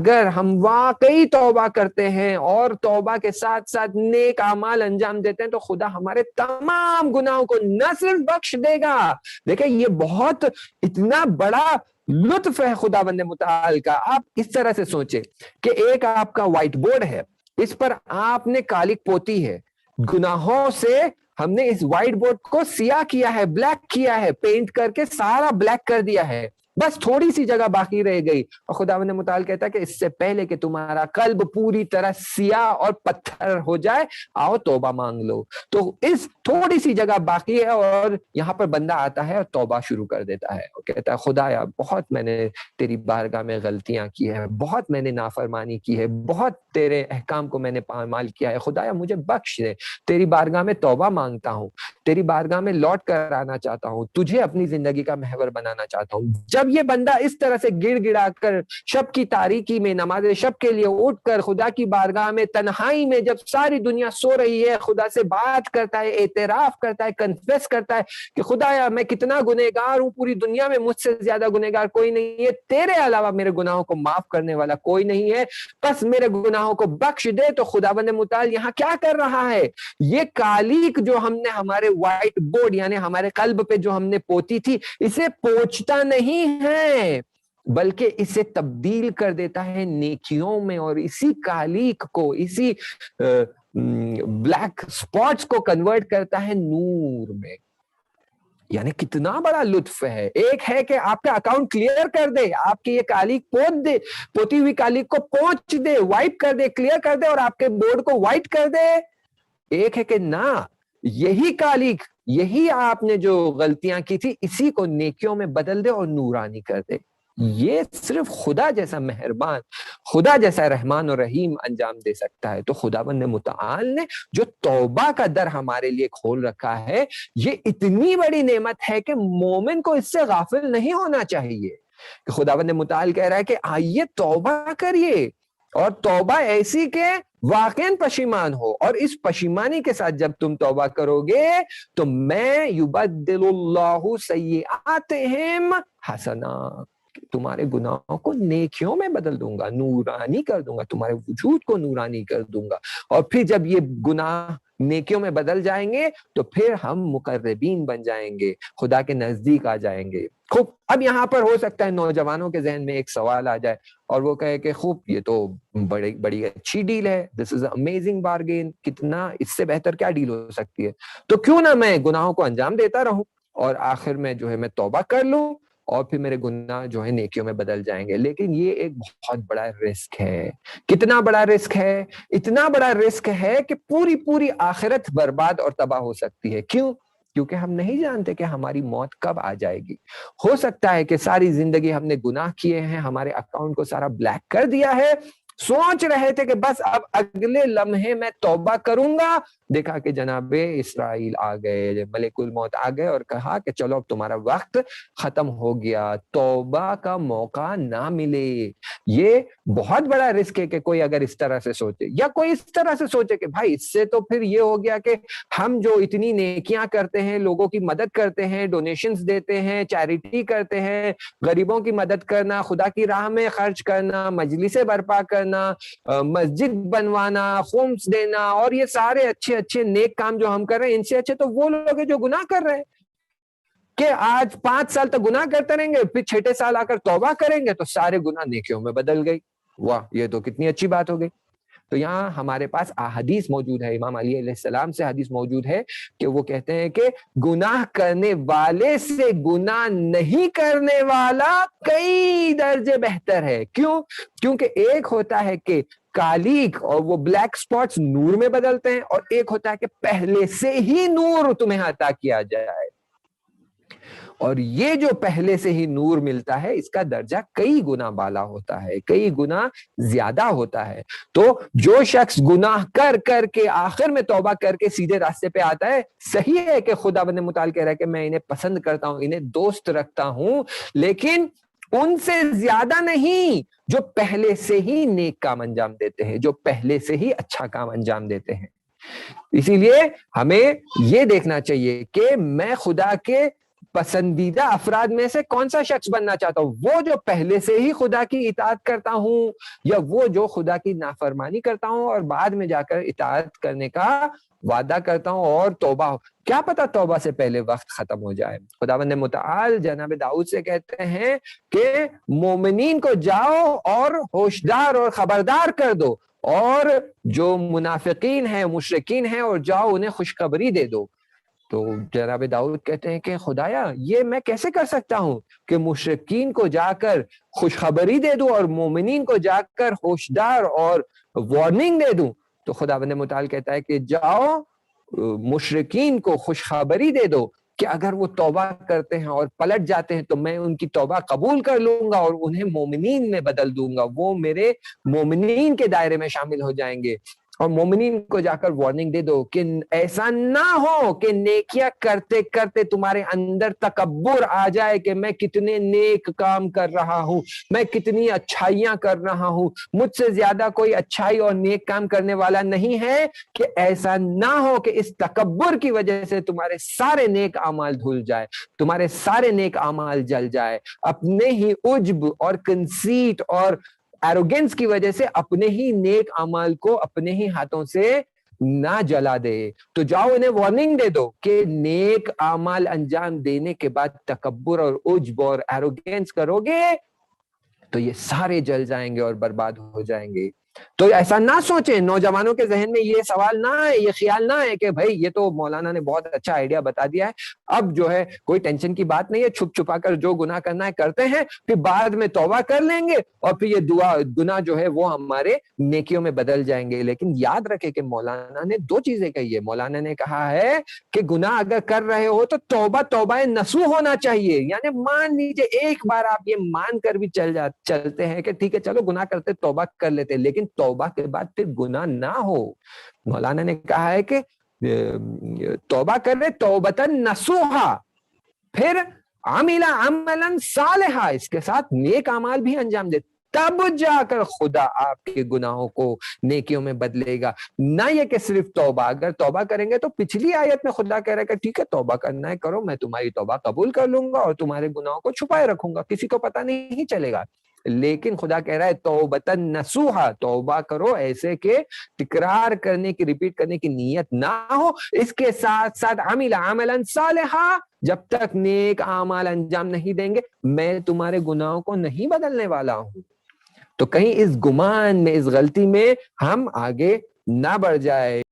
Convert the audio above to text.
اگر ہم واقعی توبہ کرتے ہیں اور توبہ کے ساتھ ساتھ نیک اعمال انجام دیتے ہیں تو خدا ہمارے تمام گناہوں کو نہ صرف بخش دے گا. دیکھیں یہ بہت اتنا بڑا لطف ہے خداوند متعال کا. آپ اس طرح سے سوچیں کہ ایک آپ کا وائٹ بورڈ ہے, اس پر آپ نے کالک پوتی ہے, گناہوں سے ہم نے اس وائٹ بورڈ کو سیاہ کیا ہے, بلیک کیا ہے, پینٹ کر کے سارا بلیک کر دیا ہے, بس تھوڑی سی جگہ باقی رہ گئی. اور خداوند متعال کہتا ہے کہ اس سے پہلے کہ تمہارا قلب پوری طرح سیاہ اور پتھر ہو جائے, آؤ توبہ مانگ لو. تو اس تھوڑی سی جگہ باقی ہے اور یہاں پر بندہ آتا ہے اور توبہ شروع کر دیتا ہے, اور کہتا ہے خدایا بہت میں نے تیری بارگاہ میں غلطیاں کی ہے, بہت میں نے نافرمانی کی ہے, بہت تیرے احکام کو میں نے پامال کیا ہے, خدایا مجھے بخش دے, تیری بارگاہ میں توبہ مانگتا ہوں, تیری بارگاہ میں لوٹ کر آنا چاہتا ہوں, تجھے اپنی زندگی کا محور بنانا چاہتا ہوں. جب یہ بندہ اس طرح سے گڑ گڑا کر شب کی تاریکی میں نماز شب کے لیے اٹھ کر خدا کی بارگاہ میں تنہائی میں جب ساری دنیا سو رہی ہے خدا سے بات کرتا ہے, اعتراف کرتا ہے, کنفیس کرتا ہے کہ خدایا میں کتنا گنہگار ہوں, پوری دنیا میں مجھ سے زیادہ گنہگار کوئی نہیں ہے, تیرے علاوہ میرے گناہوں کو معاف کرنے والا کوئی نہیں ہے, بس میرے گناہوں کو بخش دے. تو خداوند متعال یہاں کیا کر رہا ہے, یہ کالک جو ہم نے ہمارے وائٹ بورڈ یعنی ہمارے قلب پہ جو ہم نے پوتی تھی اسے پوچھتا نہیں ہے بلکہ اسے تبدیل کر دیتا ہے نیکیوں میں, اور اسی کالیک کو, اسی بلیک سپاٹس کو کنورٹ کرتا ہے نور میں. یعنی کتنا بڑا لطف ہے. ایک ہے کہ آپ کا اکاؤنٹ کلیئر کر دے, آپ کی یہ کالیک پوت دے, پوتی ہوئی کالیک کو پوچھ دے, وائپ کر دے, کلیئر کر دے اور آپ کے بورڈ کو وائٹ کر دے. ایک ہے کہ نہ, یہی کالیک, یہی آپ نے جو غلطیاں کی تھی اسی کو نیکیوں میں بدل دے اور نورانی کر دے. یہ صرف خدا جیسا مہربان, خدا جیسا رحمان اور رحیم انجام دے سکتا ہے. تو خداوند متعال نے جو توبہ کا در ہمارے لیے کھول رکھا ہے, یہ اتنی بڑی نعمت ہے کہ مومن کو اس سے غافل نہیں ہونا چاہیے. کہ خداوند متعال کہہ رہا ہے کہ آئیے توبہ کریے, اور توبہ ایسی کہ واقعاً پشیمان ہو, اور اس پشیمانی کے ساتھ جب تم توبہ کرو گے تو میں یبدل اللہ سیئاتہم حسنات, تمہارے گناہوں کو نیکیوں میں بدل دوں گا, نورانی کر دوں گا, تمہارے وجود کو نورانی کر دوں گا. اور پھر جب یہ گناہ نیکیوں میں بدل جائیں گے تو پھر ہم مقربین بن جائیں گے, خدا کے نزدیک آ جائیں گے. خوب, اب یہاں پر ہو سکتا ہے نوجوانوں کے ذہن میں ایک سوال آ جائے اور وہ کہے کہ خوب یہ تو بڑی اچھی ڈیل ہے, دس از امیزنگ بارگین, کتنا اس سے بہتر کیا ڈیل ہو سکتی ہے, تو کیوں نہ میں گناہوں کو انجام دیتا رہوں اور آخر میں جو ہے میں توبہ کر لوں اور پھر میرے گناہ جو ہے نیکیوں میں بدل جائیں گے. لیکن یہ ایک بہت بڑا رسک ہے. کتنا بڑا رسک ہے, اتنا بڑا رسک ہے کہ پوری آخرت برباد اور تباہ ہو سکتی ہے. کیوں؟ کیونکہ ہم نہیں جانتے کہ ہماری موت کب آ جائے گی. ہو سکتا ہے کہ ساری زندگی ہم نے گناہ کیے ہیں, ہمارے اکاؤنٹ کو سارا بلیک کر دیا ہے, سوچ رہے تھے کہ بس اب اگلے لمحے میں توبہ کروں گا, دیکھا کہ جناب اسرائیل آ گئے, ملک الموت آ گئے اور کہا کہ چلو اب تمہارا وقت ختم ہو گیا, توبہ کا موقع نہ ملے. یہ بہت بڑا رسک ہے کہ کوئی اگر اس طرح سے سوچے, یا کوئی اس طرح سے سوچے کہ بھائی اس سے تو پھر یہ ہو گیا کہ ہم جو اتنی نیکیاں کرتے ہیں, لوگوں کی مدد کرتے ہیں, ڈونیشنز دیتے ہیں, چیریٹی کرتے ہیں, غریبوں کی مدد کرنا, خدا کی راہ میں خرچ کرنا, مجلسیں برپا کرنا, مسجد بنوانا, خمس دینا, اور یہ سارے اچھے نیک کام جو ہم کر رہے ہیں, ان سے اچھے تو وہ لوگ ہیں جو گناہ کر رہے ہیں, کہ آج 5 سال تک گناہ کرتے رہیں گے, پھر 6 سال آ کر توبہ کریں گے تو سارے گناہ نیکیوں میں بدل گئی. واہ, یہ تو کتنی اچھی بات ہو گئی. تو یہاں ہمارے پاس احادیث موجود ہے, امام علی علیہ السلام سے حدیث موجود ہے کہ وہ کہتے ہیں کہ گناہ کرنے والے سے گناہ نہیں کرنے والا کئی درجے بہتر ہے. کیوں؟ کیونکہ ایک ہوتا ہے کہ کالیک اور وہ بلیک سپاٹس نور میں بدلتے ہیں, اور ایک ہوتا ہے کہ پہلے سے ہی نور تمہیں عطا کیا جائے, اور یہ جو پہلے سے ہی نور ملتا ہے اس کا درجہ کئی گنا بالا ہوتا ہے, کئی گنا زیادہ ہوتا ہے. تو جو شخص گناہ کر کر کے آخر میں توبہ کر کے سیدھے راستے پہ آتا ہے, صحیح ہے کہ خداوند متعال کہہ رہا ہے کہ میں انہیں پسند کرتا ہوں, انہیں دوست رکھتا ہوں, لیکن ان سے زیادہ نہیں جو پہلے سے ہی نیک کام انجام دیتے ہیں, جو پہلے سے ہی اچھا کام انجام دیتے ہیں. اسی لیے ہمیں یہ دیکھنا چاہیے کہ میں خدا کے پسندیدہ افراد میں سے کون سا شخص بننا چاہتا ہوں؟ وہ جو پہلے سے ہی خدا کی اطاعت کرتا ہوں، یا وہ جو خدا کی نافرمانی کرتا ہوں اور بعد میں جا کر اطاعت کرنے کا وعدہ کرتا ہوں اور توبہ ہو؟ کیا پتا توبہ سے پہلے وقت ختم ہو جائے۔ خداوند متعال جناب داؤد سے کہتے ہیں کہ مومنین کو جاؤ اور ہوشدار اور خبردار کر دو، اور جو منافقین ہیں مشرکین ہیں اور جاؤ انہیں خوشخبری دے دو۔ تو جناب داؤد کہتے ہیں کہ خدایا یہ میں کیسے کر سکتا ہوں کہ مشرکین کو جا کر خوشخبری دے دوں اور مومنین کو جا کر ہوشدار اور وارننگ دے دوں؟ تو خداوند متعال کہتا ہے کہ جاؤ مشرکین کو خوشخبری دے دو کہ اگر وہ توبہ کرتے ہیں اور پلٹ جاتے ہیں تو میں ان کی توبہ قبول کر لوں گا اور انہیں مومنین میں بدل دوں گا، وہ میرے مومنین کے دائرے میں شامل ہو جائیں گے۔ اور مومنین کو جا کر وارننگ دے دو کہ ایسا نہ ہو کہ نیکیاں کرتے کرتے تمہارے اندر تکبر آ جائے کہ میں کتنے نیک کام کر رہا ہوں، میں کتنی اچھائیاں کر رہا ہوں، مجھ سے زیادہ کوئی اچھائی اور نیک کام کرنے والا نہیں ہے، کہ ایسا نہ ہو کہ اس تکبر کی وجہ سے تمہارے سارے نیک اعمال دھل جائے، تمہارے سارے نیک اعمال جل جائے، اپنے ہی عجب اور کنسیٹ اور ایروگنس کی وجہ سے اپنے ہی نیک اعمال کو اپنے ہی ہاتھوں سے نہ جلا دے۔ تو جاؤ انہیں وارننگ دے دو کہ نیک اعمال انجام دینے کے بعد تکبر اور عجب اور ایروگنس کرو گے تو یہ سارے جل جائیں گے اور برباد ہو جائیں گے۔ تو ایسا نہ سوچیں، نوجوانوں کے ذہن میں یہ سوال نہ آئے، یہ خیال نہ آئے کہ بھائی یہ تو مولانا نے بہت اچھا آئیڈیا بتا دیا ہے، اب جو ہے کوئی ٹینشن کی بات نہیں ہے، چھپ چھپا کر جو گناہ کرنا ہے کرتے ہیں، پھر بعد میں توبہ کر لیں گے اور پھر یہ گناہ جو ہے وہ ہمارے نیکیوں میں بدل جائیں گے۔ لیکن یاد رکھے کہ مولانا نے دو چیزیں کہی ہے۔ مولانا نے کہا ہے کہ گناہ اگر کر رہے ہو تو توبہ نصوح ہونا چاہیے، یعنی مان لیجئے ایک بار آپ یہ مان کر بھی چلتے ہیں کہ ٹھیک ہے چلو گناہ کرتے توبہ کر لیتے، لیکن توبہ کے بعد پھر گناہ نہ ہو۔ مولانا نے کہا ہے کہ توبہ کر رہے توبتن نصوحا، پھر عاملہ عملا صالحا، اس کے ساتھ نیک اعمال بھی انجام دے، تب جا کر خدا آپ کے گناہوں کو نیکیوں میں بدلے گا۔ نہ یہ کہ صرف توبہ، اگر توبہ کریں گے تو پچھلی آیت میں خدا کہہ رہا ہے کہ ٹھیک ہے توبہ کرنا ہے کرو، میں تمہاری توبہ قبول کر لوں گا اور تمہارے گناہوں کو چھپائے رکھوں گا، کسی کو پتہ نہیں چلے گا۔ لیکن خدا کہہ رہا ہے توبتن نصوحا، توبہ کرو ایسے کہ تکرار کرنے کی، ریپیٹ کرنے کی نیت نہ ہو، اس کے ساتھ ساتھ عمل عملا صالحا، جب تک نیک اعمال انجام نہیں دیں گے میں تمہارے گناہوں کو نہیں بدلنے والا ہوں۔ تو کہیں اس گمان میں، اس غلطی میں ہم آگے نہ بڑھ جائے۔